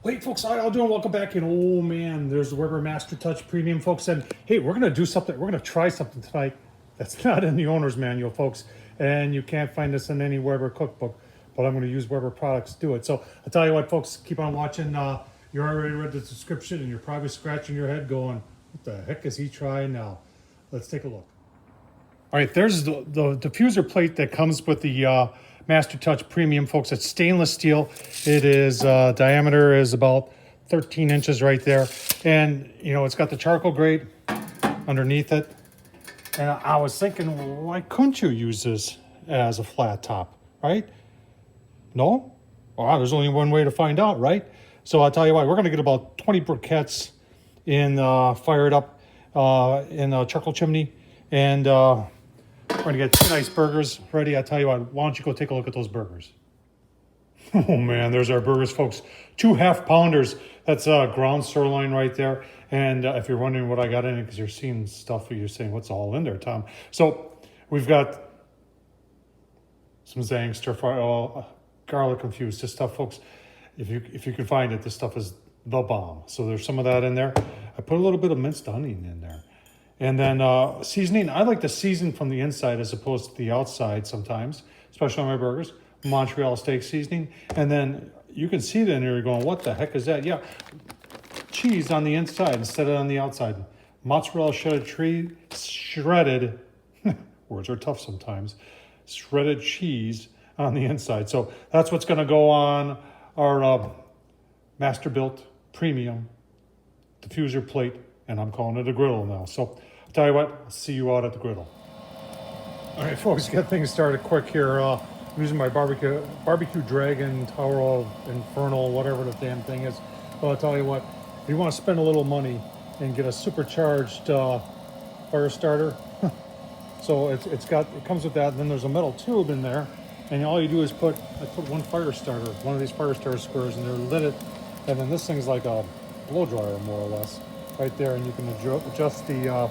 Hey folks, how y'all doing? Welcome back. And oh man, there's the Weber Master Touch Premium, folks. And hey, we're gonna do something. We're gonna try something tonight that's not in the owner's manual, folks. And you can't find this in any Weber cookbook. But I'm gonna use Weber products to do it. So I'll tell you what, folks. Keep on watching. You already read the description, and you're probably scratching your head, going, "What the heck is he trying now?" Let's take a look. All right, there's the diffuser plate that comes with the Master Touch Premium, folks. It's stainless steel. It is diameter is about 13 inches right there, and you know it's got the charcoal grate underneath it. And I was thinking, well, why couldn't you use this as a flat top, right? No? Well, there's only one way to find out, right? So I'll tell you what, we're going to get about 20 briquettes in fired up in a charcoal chimney, and we're going to get 2 nice burgers ready. I tell you what, why don't you go take a look at those burgers? Oh man, there's our burgers, folks. 2 half-pounders. That's ground sirloin right there. And if you're wondering what I got in it, because you're seeing stuff, you're saying, what's all in there, Tom? So we've got some Zang stir-fry oil, garlic infused. This stuff, folks, if you can find it, this stuff is the bomb. So there's some of that in there. I put a little bit of minced onion in there. And then seasoning, I like to season from the inside as opposed to the outside sometimes, especially on my burgers. Montreal steak seasoning. And then you can see it in there, you're going, what the heck is that? Yeah, cheese on the inside instead of on the outside. Mozzarella shredded, words are tough sometimes, shredded cheese on the inside. So that's what's gonna go on our Master Built Premium diffuser plate, and I'm calling it a griddle now. So I'll tell you what, I'll see you out at the griddle. All right, folks, get things started quick here. I'm using my barbecue Dragon, Tower Infernal, whatever the damn thing is. But I'll tell you what, if you want to spend a little money and get a supercharged fire starter, so it comes with that. And then there's a metal tube in there, and all you do is I put one fire starter, one of these fire starter squares, and they're lit it, and then this thing's like a blow dryer more or less, right there, and you can adjust the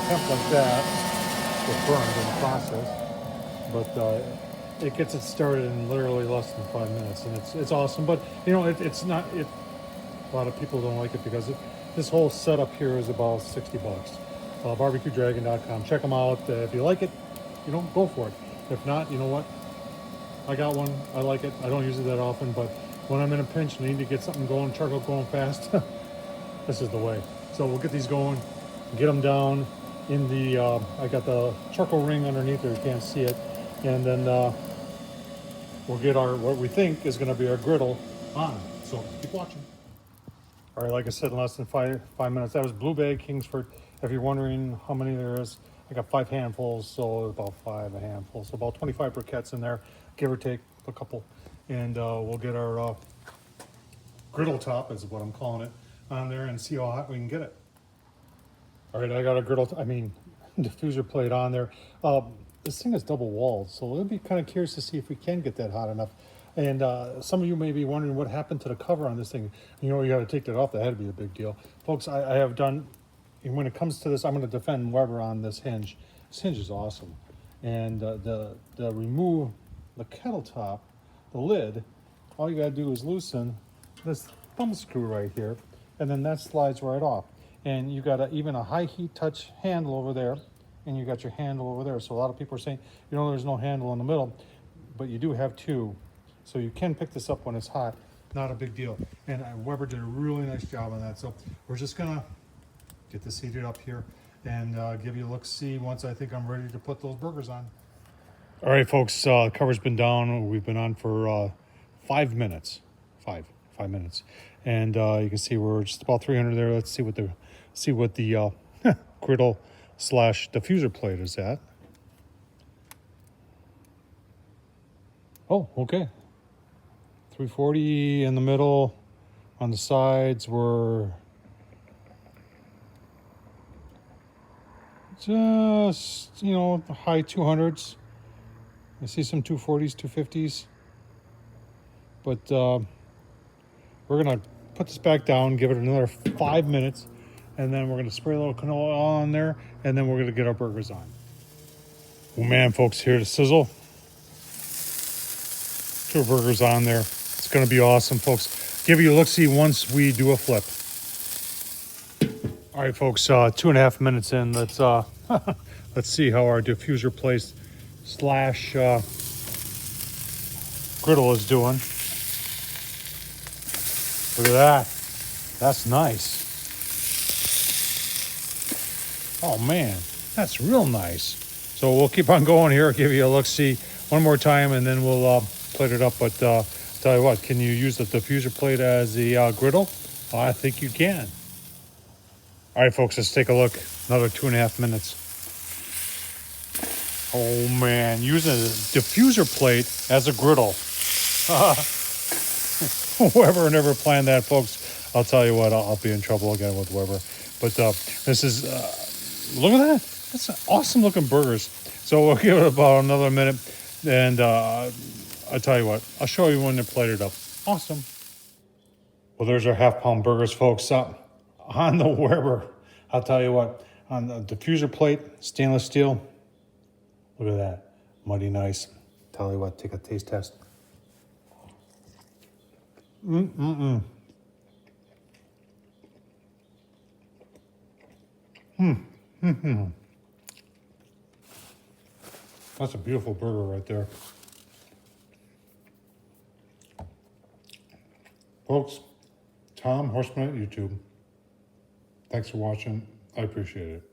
temp like that. It burned in the process, but it gets it started in literally less than 5 minutes, and it's awesome. But you know, it's not. A lot of people don't like it because this whole setup here is about $60. BarbecueDragon.com. Check them out. If you like it, you know, go for it. If not, you know what? I got one. I like it. I don't use it that often, but when I'm in a pinch and I need to get something going, charcoal going fast, this is the way. So we'll get these going, get them down in the, I got the charcoal ring underneath there, you can't see it. And then we'll get what we think is gonna be our griddle on. So keep watching. All right, like I said, in less than five minutes, that was Blue Bay Kingsford. If you're wondering how many there is, I got 5 handfuls, so about 5 a handful. So about 25 briquettes in there, give or take a couple. And we'll get our griddle top, is what I'm calling it, on there and see how hot we can get it. All right, I got a diffuser plate on there. This thing is double walled, so we'll be kind of curious to see if we can get that hot enough. And some of you may be wondering what happened to the cover on this thing. You know, you got to take that off. That had to be a big deal. Folks, I have done, and when it comes to this, I'm going to defend Weber on this hinge. This hinge is awesome. And the remove the kettle top, the lid, all you got to do is loosen this thumb screw right here, and then that slides right off. And you got even a high heat touch handle over there, and you got your handle over there. So a lot of people are saying, you know, there's no handle in the middle, but you do have 2. So you can pick this up when it's hot, not a big deal. And Weber did a really nice job on that. So we're just gonna get this heated up here and give you a look-see once I think I'm ready to put those burgers on. All right, folks, the cover's been down. We've been on for 5 minutes, five minutes. And you can see we're just about 300 there. Let's see what the griddle / diffuser plate is at. Oh, okay. 340 in the middle. On the sides we're just, you know, the high 200s. I see some 240s, 250s. But we're going to put this back down, give it another 5 minutes, and then we're going to spray a little canola oil on there, and then we're going to get our burgers on. Oh man, folks, here to sizzle. 2 burgers on there. It's going to be awesome, folks. Give you a look-see once we do a flip. All right, folks, 2.5 minutes in. Let's let's see how our diffuser plate slash griddle is doing. Look at that. That's nice. Oh, man, that's real nice. So we'll keep on going here. Give you a look-see one more time, and then we'll plate it up. But tell you what, can you use the diffuser plate as the griddle? I think you can. All right, folks, let's take a look. Another 2.5 minutes. Oh, man, using a diffuser plate as a griddle. Whoever never planned that, folks, I'll tell you what, I'll be in trouble again with whoever. But this is, look at that. That's awesome looking burgers. So we'll give it about another minute. And I'll tell you what, I'll show you when they're plated up. Awesome. Well, there's our half-pound burgers, folks. On the Weber, I'll tell you what, on the diffuser plate, stainless steel. Look at that, mighty nice. Tell you what, take a taste test. That's a beautiful burger right there. Folks, Tom Horseman at YouTube. Thanks for watching. I appreciate it.